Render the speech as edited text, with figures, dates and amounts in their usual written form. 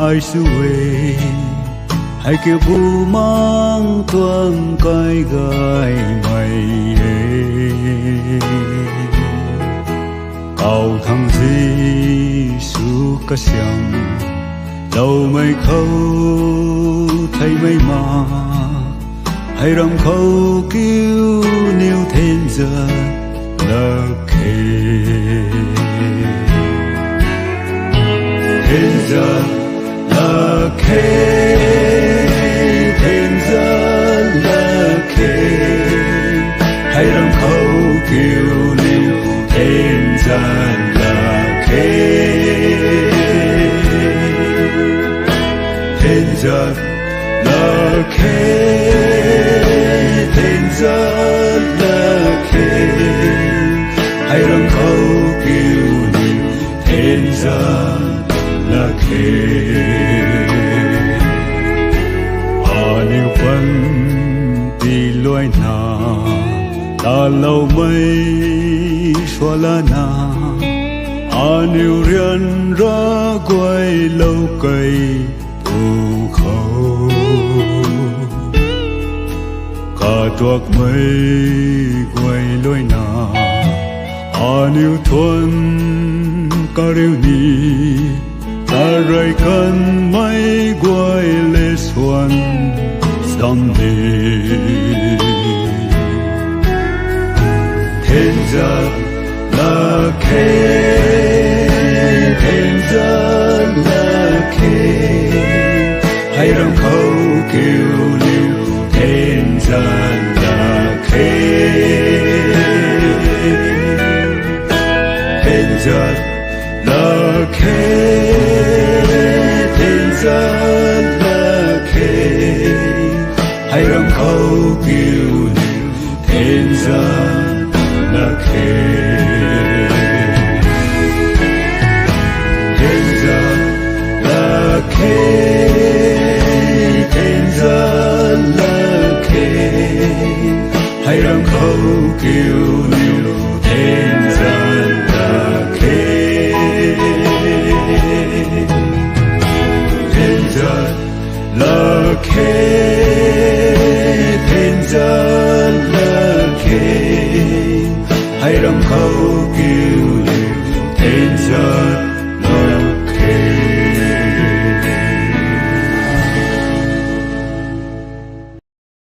ai suy hay kêu bu mang tuang cay gai mày cầu thằng Giêsu ca xiang đầu mây khâu thấy mây mà hay rong khâu kêu níu thiên giờ là khê thiên giờ là khê thiên giờ là khê hay rong khâu kêu níu thiên giờ là khê thiên giờ là khê thiên giờ là khê hay rong khâu kêu níu thiên giờ là khê níu phân đi lối na ta lâu mây xóa lá na níu riêng ra quay lâu cây phù khâu cả tuộc mây quay lối na níu thuần cả riêu ni ta rơi cơn mây quay lê xuân dòng đi thiên giờ là khê thiên giờ là khê hay rong khâu kêu níu thiên giờ là khê thiên giờ là khê thiên giờ là khê hay rong khâu kêu níu thiên giờ là khê thiên giờ là khê thiên giờ là khê hay rong khâu kêu níu thiên giờ là khê thiên giờ là khê